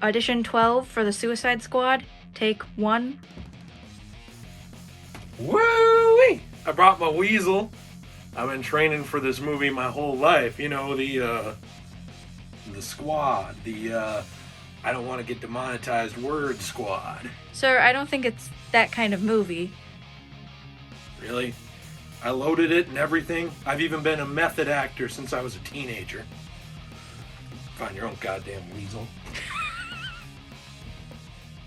Audition 12 for the Suicide Squad. Take 1. Woo-wee! I brought my weasel. I've been training for this movie my whole life. You know, the squad. I don't want to get demonetized word squad. Sir, I don't think it's that kind of movie. Really? I loaded it and everything. I've even been a method actor since I was a teenager. Find your own goddamn weasel.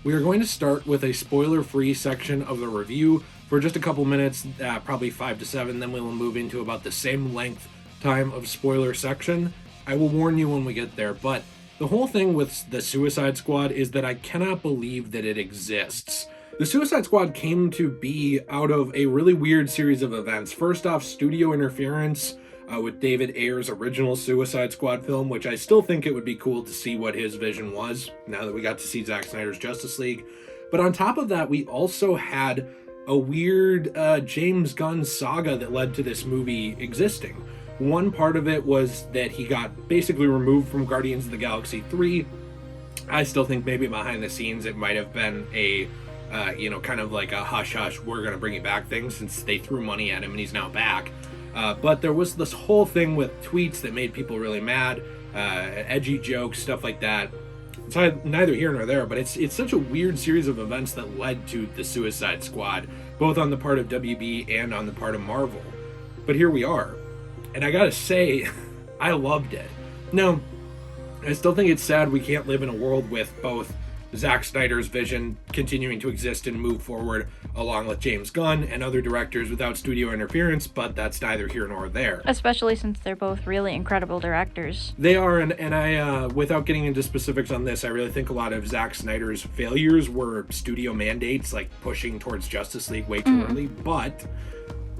We are going to start with a spoiler-free section of the review for just a couple minutes, probably 5 to 7, then we will move into about the same length time of spoiler section. I will warn you when we get there, but the whole thing with the Suicide Squad is that I cannot believe that it exists. The Suicide Squad came to be out of a really weird series of events. First off, studio interference with David Ayer's original Suicide Squad film, which I still think it would be cool to see what his vision was, now that we got to see Zack Snyder's Justice League. But on top of that, we also had a weird James Gunn saga that led to this movie existing. One part of it was that he got basically removed from Guardians of the Galaxy 3. I still think maybe behind the scenes it might have been a, kind of like a hush-hush, we're going to bring you back thing, since they threw money at him and he's now back. But there was this whole thing with tweets that made people really mad, edgy jokes, stuff like that. It's neither here nor there, but it's such a weird series of events that led to the Suicide Squad, both on the part of WB and on the part of Marvel. But here we are. And I gotta say, I loved it. Now, I still think it's sad we can't live in a world with both Zack Snyder's vision continuing to exist and move forward along with James Gunn and other directors without studio interference, but that's neither here nor there. Especially since they're both really incredible directors. They are, and I, without getting into specifics on this, I really think a lot of Zack Snyder's failures were studio mandates, like pushing towards Justice League way too early, but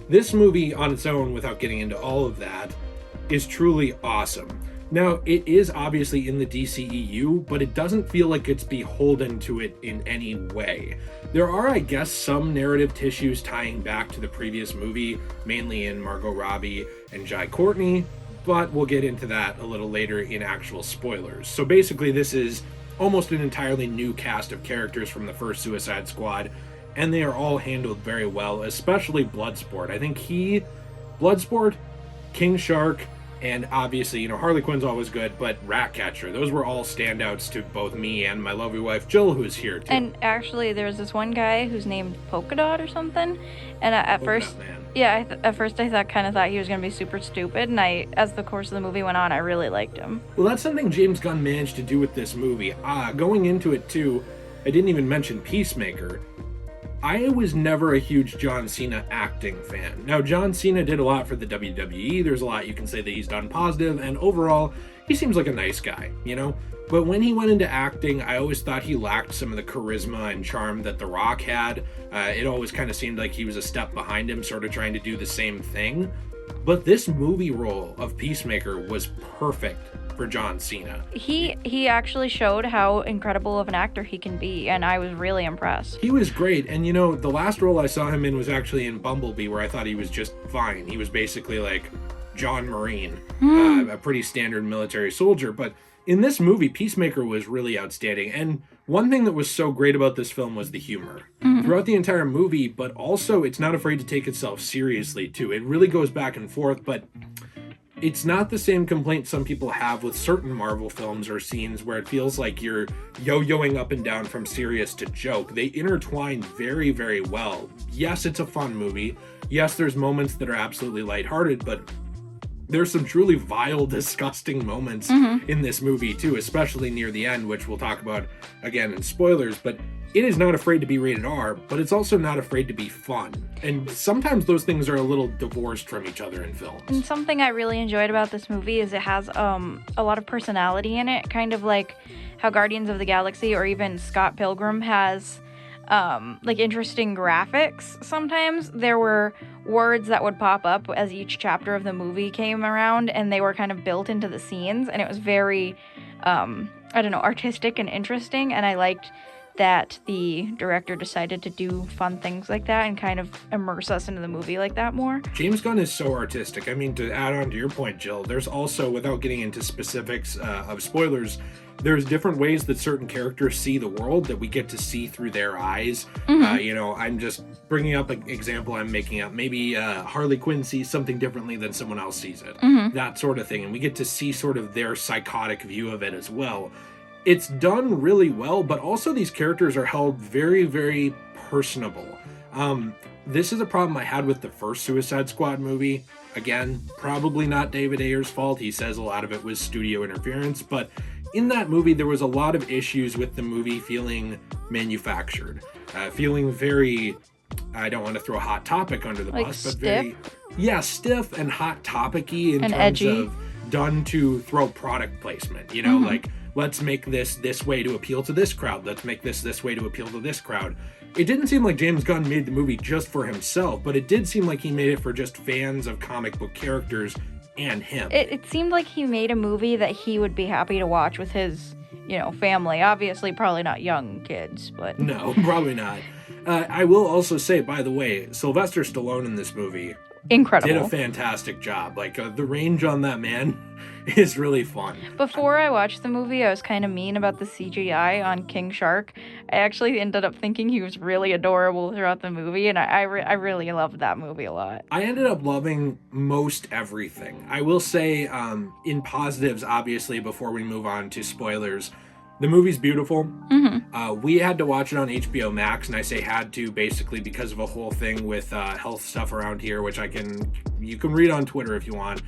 this movie on its own, without getting into all of that, is truly awesome. Now, it is obviously in the DCEU, but it doesn't feel like it's beholden to it in any way. There are, I guess, some narrative tissues tying back to the previous movie, mainly in Margot Robbie and Jai Courtney, but we'll get into that a little later in actual spoilers. So basically, this is almost an entirely new cast of characters from the first Suicide Squad, and they are all handled very well, especially Bloodsport. I think Bloodsport, King Shark, and obviously, Harley Quinn's always good, but Ratcatcher, those were all standouts to both me and my lovely wife Jill, who's here too. And actually, there's this one guy who's named Polka Dot or something, and at first, at first I thought he was gonna be super stupid, and as the course of the movie went on, I really liked him. Well, that's something James Gunn managed to do with this movie. Going into it too, I didn't even mention Peacemaker. I was never a huge John Cena acting fan. Now, John Cena did a lot for the WWE. There's a lot you can say that he's done positive, and overall, he seems like a nice guy, But when he went into acting, I always thought he lacked some of the charisma and charm that The Rock had. It always kind of seemed like he was a step behind him, sort of trying to do the same thing. But this movie role of Peacemaker was perfect for John Cena. He actually showed how incredible of an actor he can be, and I was really impressed. He was great, and the last role I saw him in was actually in Bumblebee, where I thought he was just fine. He was basically like John Marine, a pretty standard military soldier, but in this movie, Peacemaker was really outstanding, and one thing that was so great about this film was the humor. Throughout the entire movie, but also it's not afraid to take itself seriously, too. It really goes back and forth, but it's not the same complaint some people have with certain Marvel films or scenes where it feels like you're yo-yoing up and down from serious to joke. They intertwine very, very well. Yes, it's a fun movie. Yes, there's moments that are absolutely lighthearted, but there's some truly vile, disgusting moments in this movie too, especially near the end, which we'll talk about again in spoilers, but it is not afraid to be rated R, but it's also not afraid to be fun. And sometimes those things are a little divorced from each other in films. And something I really enjoyed about this movie is it has a lot of personality in it, kind of like how Guardians of the Galaxy or even Scott Pilgrim has interesting graphics. Sometimes there were words that would pop up as each chapter of the movie came around, and they were kind of built into the scenes, and it was very artistic and interesting, and I liked that the director decided to do fun things like that and kind of immerse us into the movie like that more. James Gunn is so artistic. I mean, to add on to your point, Jill, there's also, without getting into specifics of spoilers, there's different ways that certain characters see the world that we get to see through their eyes. You know, I'm just bringing up an example I'm making up. Maybe Harley Quinn sees something differently than someone else sees it. That sort of thing. And we get to see sort of their psychotic view of it as well. It's done really well, but also these characters are held very, very personable. This is a problem I had with the first Suicide Squad movie. Again, probably not David Ayer's fault. He says a lot of it was studio interference, but in that movie, there was a lot of issues with the movie feeling manufactured, feeling very, I don't want to throw a hot topic under the bus, but very, stiff and hot topic-y in terms edgy. Of done to throw product placement, you know, like, let's make this way to appeal to this crowd. Let's make this way to appeal to this crowd. It didn't seem like James Gunn made the movie just for himself, but it did seem like he made it for just fans of comic book characters and him. It seemed like he made a movie that he would be happy to watch with his, you know, family. Obviously, probably not young kids, but... No, probably not. I will also say, by the way, Sylvester Stallone in this movie... Incredible. Did a fantastic job. Like, the range on that man is really fun. Before I watched the movie, I was kind of mean about the CGI on King Shark. I actually ended up thinking he was really adorable throughout the movie, and I really loved that movie a lot. I ended up loving most everything. I will say, in positives, obviously, before we move on to spoilers, the movie's beautiful. We had to watch it on HBO Max, and I say had to basically because of a whole thing with health stuff around here, which you can read on Twitter if you want.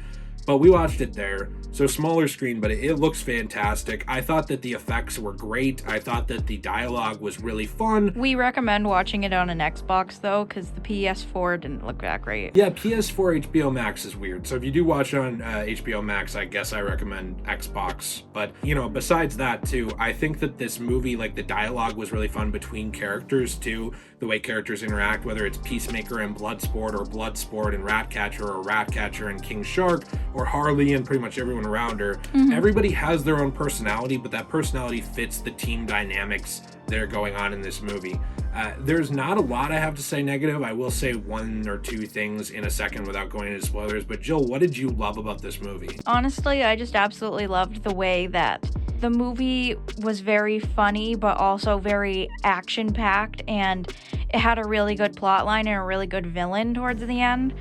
But we watched it there, so smaller screen, but it looks fantastic. I thought that the effects were great. I thought that the dialogue was really fun. We recommend watching it on an Xbox, though, because the PS4 didn't look that great. Yeah, PS4 HBO Max is weird. So if you do watch it on HBO Max, I guess I recommend Xbox. But, you know, besides that, too, I think that this movie, like, the dialogue was really fun between characters, too. The way characters interact, whether it's Peacemaker and Bloodsport, or Bloodsport and Ratcatcher, or Ratcatcher and King Shark, or Harley and pretty much everyone around her. Everybody has their own personality, but that personality fits the team dynamics that are going on in this movie. There's not a lot I have to say negative. I will say one or two things in a second without going into spoilers. But Jill, what did you love about this movie? Honestly, I just absolutely loved the way that the movie was very funny, but also very action-packed, and it had a really good plot line and a really good villain towards the end.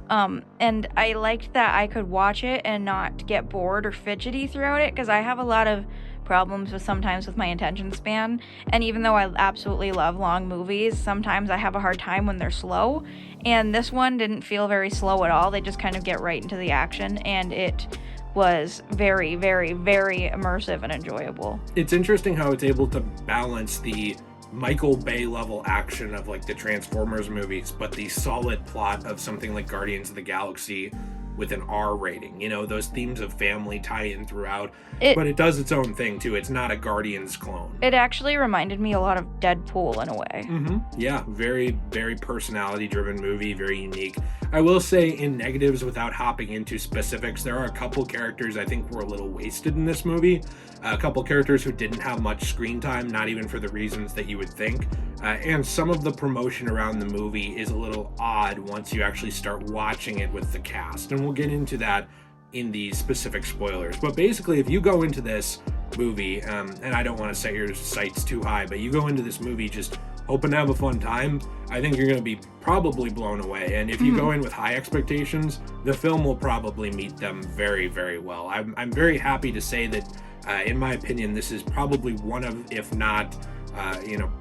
And I liked that I could watch it and not get bored or fidgety throughout it, because I have a lot of problems sometimes with my attention span, and even though I absolutely love long movies, sometimes I have a hard time when they're slow, and this one didn't feel very slow at all. They just kind of get right into the action, and it was very, very, very immersive and enjoyable. It's interesting how it's able to balance the Michael Bay level action of like the Transformers movies, but the solid plot of something like Guardians of the Galaxy with an R rating. You know, those themes of family tie in throughout, but it does its own thing too. It's not a Guardians clone. It actually reminded me a lot of Deadpool in a way. Yeah, very, very personality driven movie, very unique. I will say in negatives, without hopping into specifics, there are a couple characters I think were a little wasted in this movie. A couple characters who didn't have much screen time, not even for the reasons that you would think. And some of the promotion around the movie is a little odd once you actually start watching it with the cast. And we'll get into that in the specific spoilers. But basically, if you go into this movie, and I don't want to set your sights too high, but you go into this movie just hoping to have a fun time, I think you're going to be probably blown away. And if you go in with high expectations, the film will probably meet them very, very well. I'm very happy to say that, in my opinion, this is probably one of, if not,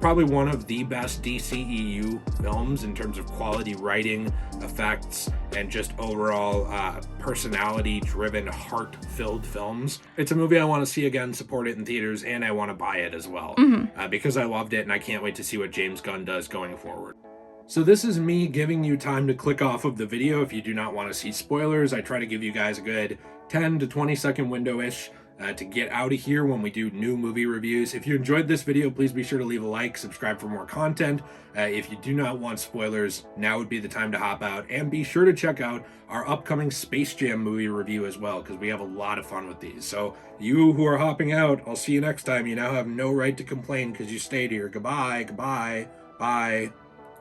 probably one of the best DCEU films in terms of quality writing, effects, and just overall personality-driven, heart-filled films. It's a movie I want to see again, support it in theaters, and I want to buy it as well, because I loved it, and I can't wait to see what James Gunn does going forward. So this is me giving you time to click off of the video if you do not want to see spoilers. I try to give you guys a good 10 to 20 second window-ish to get out of here when we do new movie reviews. If you enjoyed this video, please be sure to leave a like, subscribe for more content. If you do not want spoilers, now would be the time to hop out, and be sure to check out our upcoming Space Jam movie review as well, because we have a lot of fun with these. So you who are hopping out, I'll see you next time. You now have no right to complain because you stayed here. Goodbye, goodbye, bye.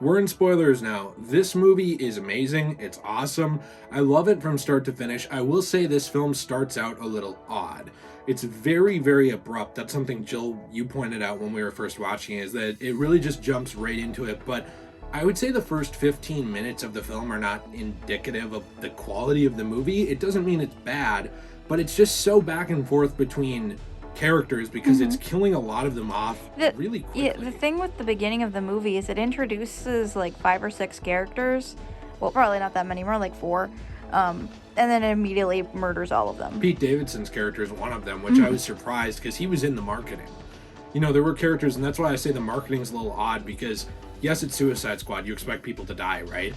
we're in spoilers now. This movie is amazing. It's awesome. I love it from start to finish. I will say this film starts out a little odd. It's very, very abrupt. That's something, Jill, you pointed out when we were first watching, is that it really just jumps right into it. But I would say the first 15 minutes of the film are not indicative of the quality of the movie. It doesn't mean it's bad, but it's just so back and forth between characters because it's killing a lot of them off really quickly. Yeah, the thing with the beginning of the movie is it introduces like 5 or 6 characters. Well, probably not that many, more like 4. And then it immediately murders all of them. Pete Davidson's character is one of them, which I was surprised because he was in the marketing. You know, there were characters, and that's why I say the marketing's a little odd because, yes, it's Suicide Squad. You expect people to die, right?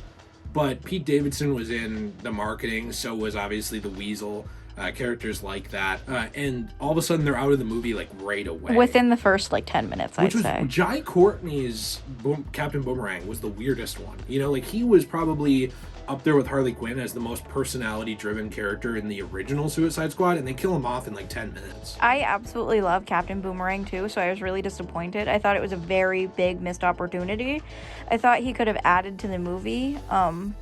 But Pete Davidson was in the marketing, so was obviously the Weasel. Characters like that, and all of a sudden they're out of the movie like right away. Within the first like 10 minutes, I'd say. Jai Courtney's Captain Boomerang was the weirdest one. You know, like he was probably up there with Harley Quinn as the most personality-driven character in the original Suicide Squad, and they kill him off in like 10 minutes. I absolutely love Captain Boomerang too, so I was really disappointed. I thought it was a very big missed opportunity. I thought he could have added to the movie,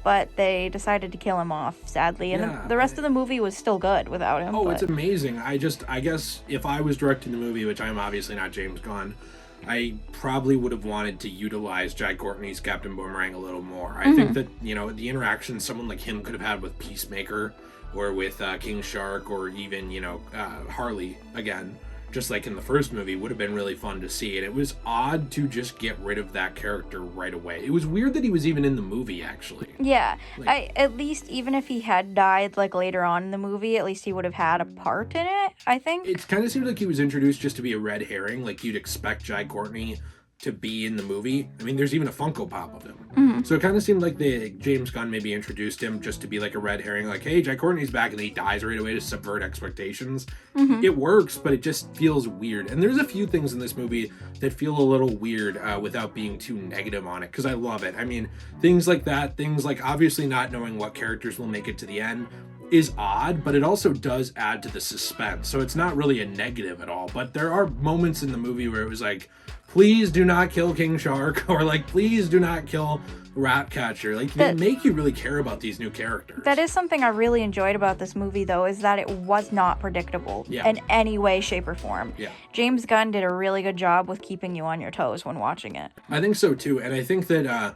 but they decided to kill him off, sadly. And the rest of the movie was still good without him. It's amazing. I guess if I was directing the movie, which I'm obviously not James Gunn, I probably would have wanted to utilize Jai Courtney's Captain Boomerang a little more. I think that, you know, the interaction someone like him could have had with Peacemaker or with King Shark or even, you know, Harley again, just like in the first movie, would have been really fun to see. And it was odd to just get rid of that character right away. It was weird that he was even in the movie, actually. Yeah. At least, even if he had died, like, later on in the movie, at least he would have had a part in it, I think. It kind of seemed like he was introduced just to be a red herring. Like, you'd expect Jai Courtney to be in the movie. I mean, there's even a Funko Pop of him. So it kind of seemed like James Gunn maybe introduced him just to be like a red herring, like, hey, Jai Courtney's back, and he dies right away to subvert expectations. It works, but it just feels weird. And there's a few things in this movie that feel a little weird without being too negative on it, because I love it. I mean, things like that, things like obviously not knowing what characters will make it to the end is odd, but it also does add to the suspense. So it's not really a negative at all. But there are moments in the movie where it was like, please do not kill King Shark, or like, please do not kill Ratcatcher. Like, they make you really care about these new characters. That is something I really enjoyed about this movie, though, is that it was not predictable in any way, shape, or form. James Gunn did a really good job with keeping you on your toes when watching it. I think so, too. And I think that,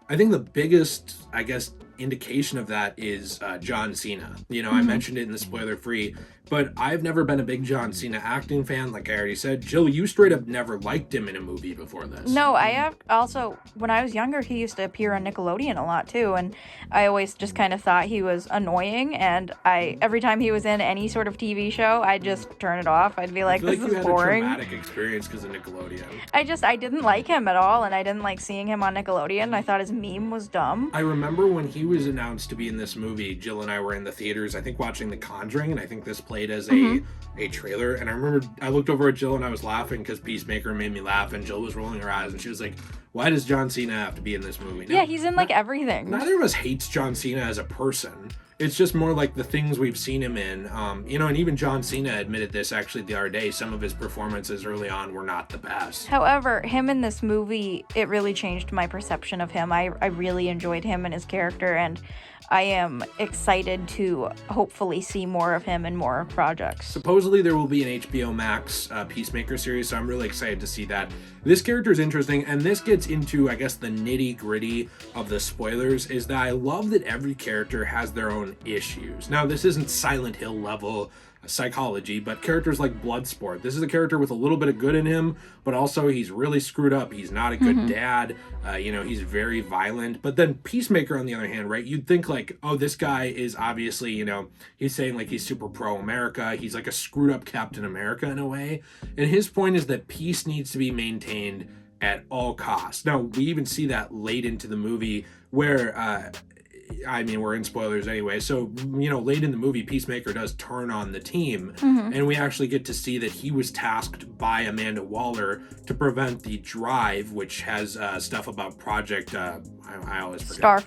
I think the biggest, I guess, indication of that is John Cena. You know, I mentioned it in the spoiler-free, but I've never been a big John Cena acting fan, like I already said. Jill, you straight up never liked him in a movie before this. No, I have also, when I was younger, he used to appear on Nickelodeon a lot too, and I always just kind of thought he was annoying, and every time he was in any sort of TV show, I'd just turn it off. I'd be like, this is boring. You had a traumatic experience because of Nickelodeon. I didn't like him at all, and I didn't like seeing him on Nickelodeon. I thought his meme was dumb. I remember when he was announced to be in this movie, Jill and I were in the theaters, I think watching The Conjuring, and I think this played as a trailer, and I remember I looked over at Jill and I was laughing because Peacemaker made me laugh, and Jill was rolling her eyes and she was like, why does John Cena have to be in this movie? Yeah, he's in like everything. Neither of us hates John Cena as a person. It's just more like the things we've seen him in. You know, and even John Cena admitted this actually the other day. Some of his performances early on were not the best. However, him in this movie, it really changed my perception of him. I really enjoyed him and his character, and I am excited to hopefully see more of him in more projects. Supposedly there will be an HBO Max Peacemaker series, so I'm really excited to see that. This character is interesting, and this gets into, I guess, the nitty-gritty of the spoilers, is that I love that every character has their own issues. Now, this isn't Silent Hill level psychology, but characters like Bloodsport. This is a character with a little bit of good in him, but also he's really screwed up. He's not a good dad. You know, he's very violent. But then Peacemaker, on the other hand, right? You'd think like, oh, this guy is obviously, you know, he's saying like he's super pro-America. He's like a screwed up Captain America in a way. And his point is that peace needs to be maintained at all costs. Now, we even see that late into the movie where, I mean, we're in spoilers anyway. So, you know, late in the movie, Peacemaker does turn on the team. And we actually get to see that he was tasked by Amanda Waller to prevent the drive, which has stuff about Project, I always forget.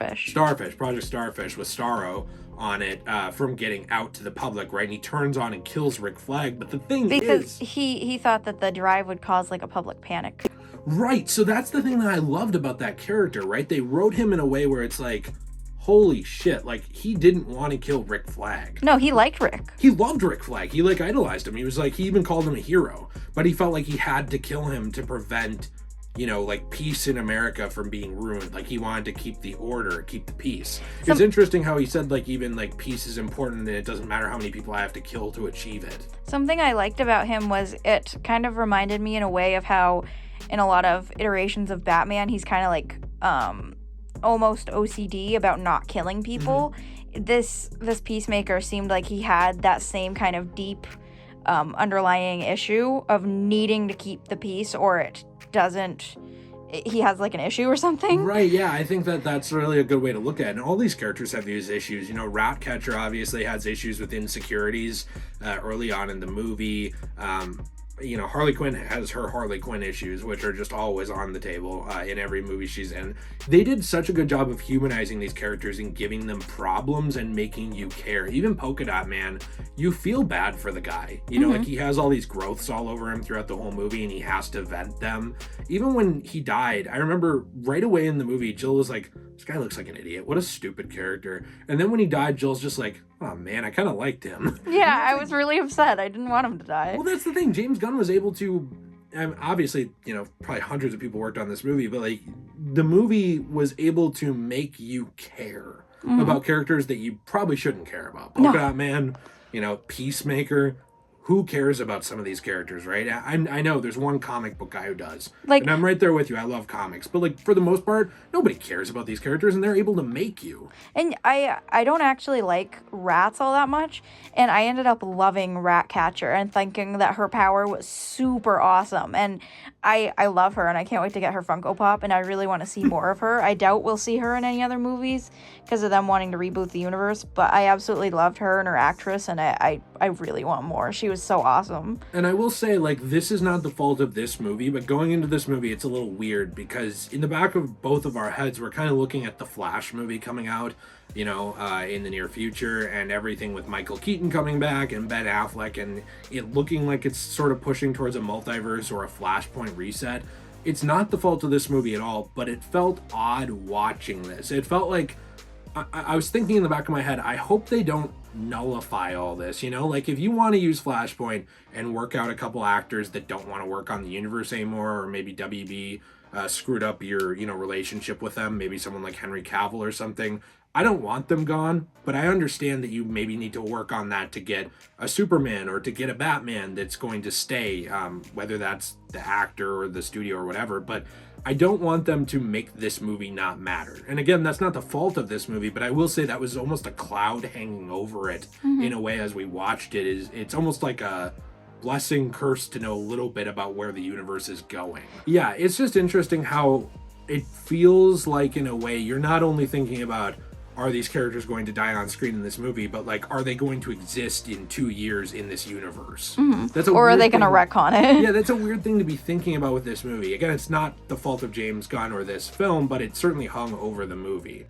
Project Starfish with Starro on it from getting out to the public, right? And he turns on and kills Rick Flag. But the thing is... Because he thought that the drive would cause, like, a public panic. Right, so that's the thing that I loved about that character, right? They wrote him in a way where it's like, holy shit, like, he didn't want to kill Rick Flag. No, he liked Rick. He loved Rick Flag. He, like, idolized him. He was like, he even called him a hero. But he felt like he had to kill him to prevent, you know, like, peace in America from being ruined. Like, he wanted to keep the order, keep the peace. It's interesting how he said, like, even, like, peace is important and it doesn't matter how many people I have to kill to achieve it. Something I liked about him was it kind of reminded me in a way of how in a lot of iterations of Batman, he's kind of like, almost OCD about not killing people. This Peacemaker seemed like he had that same kind of deep underlying issue of needing to keep the peace, or he has like an issue or something. Right, yeah, I think that's really a good way to look at it. And all these characters have these issues. You know, Ratcatcher obviously has issues with insecurities early on in the movie. You know, Harley Quinn has her Harley Quinn issues, which are just always on the table in every movie she's in. They did such a good job of humanizing these characters and giving them problems and making you care. Even Polka Dot Man, you feel bad for the guy. You know, like, he has all these growths all over him throughout the whole movie and he has to vent them. Even when he died, I remember right away in the movie, Jill was like, this guy looks like an idiot. What a stupid character. And then when he died, Jill's just like, oh man, I kind of liked him. Yeah, I was really upset. I didn't want him to die. Well, that's the thing. James Gunn was able to, obviously, you know, probably hundreds of people worked on this movie, but like, the movie was able to make you care about characters that you probably shouldn't care about. Polka Dot Man, you know, Peacemaker. Who cares about some of these characters, right? I know there's one comic book guy who does. Like, and I'm right there with you. I love comics. But, like, for the most part, nobody cares about these characters, and they're able to make you. And I don't actually like rats all that much, and I ended up loving Ratcatcher and thinking that her power was super awesome. And I love her, and I can't wait to get her Funko Pop, and I really want to see more of her. I doubt we'll see her in any other movies because of them wanting to reboot the universe, but I absolutely loved her and her actress, and I really want more. She was so awesome. And I will say, like, this is not the fault of this movie, but going into this movie, it's a little weird because in the back of both of our heads, we're kind of looking at the Flash movie coming out, you know, in the near future, and everything with Michael Keaton coming back and Ben Affleck, and it looking like it's sort of pushing towards a multiverse or a Flashpoint reset. It's not the fault of this movie at all, but it felt odd watching this. It felt like I was thinking in the back of my head, I hope they don't nullify all this, you know? Like, if you want to use Flashpoint and work out a couple actors that don't want to work on the universe anymore, or maybe WB screwed up your, you know, relationship with them, maybe someone like Henry Cavill or something, I don't want them gone, but I understand that you maybe need to work on that to get a Superman or to get a Batman that's going to stay, whether that's the actor or the studio or whatever, but I don't want them to make this movie not matter. And again, that's not the fault of this movie, but I will say that was almost a cloud hanging over it in a way as we watched it. It's almost like a blessing, curse to know a little bit about where the universe is going. Yeah, it's just interesting how it feels like, in a way, you're not only thinking about, are these characters going to die on screen in this movie, but like, are they going to exist in 2 years in this universe? Or are they going to retcon it? Yeah, that's a weird thing to be thinking about with this movie. Again, it's not the fault of James Gunn or this film, but it certainly hung over the movie.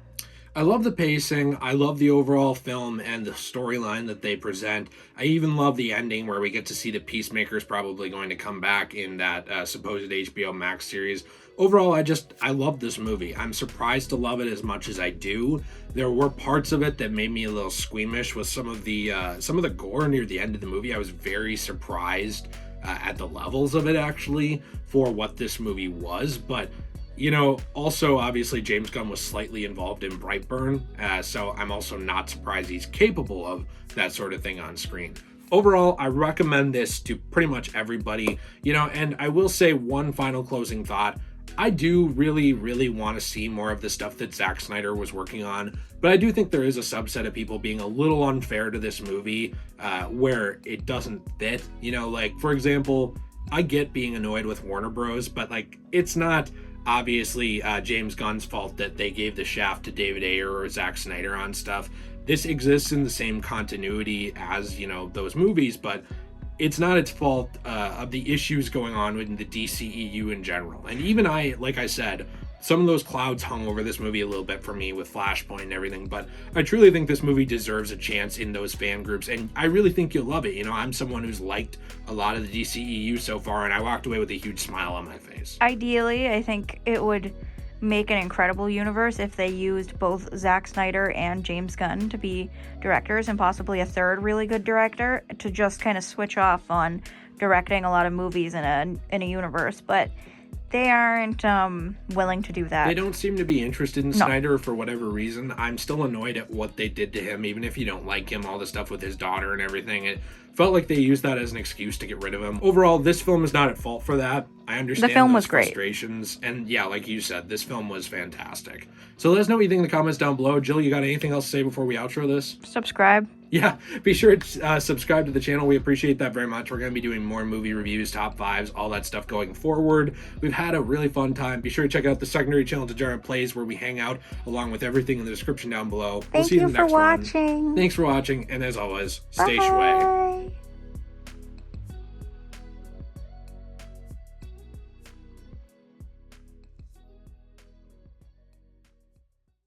I love the pacing. I love the overall film and the storyline that they present. I even love the ending where we get to see the Peacemaker's probably going to come back in that supposed HBO Max series. Overall, I love this movie. I'm surprised to love it as much as I do. There were parts of it that made me a little squeamish with some of the gore near the end of the movie. I was very surprised at the levels of it, actually, for what this movie was. But, you know, also, obviously, James Gunn was slightly involved in Brightburn, so I'm also not surprised he's capable of that sort of thing on screen. Overall, I recommend this to pretty much everybody, you know, and I will say one final closing thought. I do really, really want to see more of the stuff that Zack Snyder was working on, but I do think there is a subset of people being a little unfair to this movie where it doesn't fit. You know, like, for example, I get being annoyed with Warner Bros., but, like, it's not obviously James Gunn's fault that they gave the shaft to David Ayer or Zack Snyder on stuff. This exists in the same continuity as, you know, those movies, but it's not its fault of the issues going on in the DCEU in general. And even like I said, some of those clouds hung over this movie a little bit for me with Flashpoint and everything, but I truly think this movie deserves a chance in those fan groups, and I really think you'll love it. You know, I'm someone who's liked a lot of the DCEU so far, and I walked away with a huge smile on my face. Ideally, I think it would make an incredible universe if they used both Zack Snyder and James Gunn to be directors, and possibly a third really good director to just kind of switch off on directing a lot of movies in a universe, but they aren't willing to do that. They don't seem to be interested in Snyder for whatever reason. I'm still annoyed at what they did to him, even if you don't like him, all the stuff with his daughter and everything. It felt like they used that as an excuse to get rid of him. Overall, this film is not at fault for that. I understand the film those was great. Frustrations. And yeah, like you said, this film was fantastic. So let us know what you think in the comments down below. Jill, you got anything else to say before we outro this? Subscribe. Yeah, be sure to subscribe to the channel. We appreciate that very much. We're going to be doing more movie reviews, top fives, all that stuff going forward. We've had a really fun time. Be sure to check out the secondary channel, Degenerate Plays, where we hang out, along with everything in the description down below. Thank you for watching. Thanks for watching, and as always, stay shway.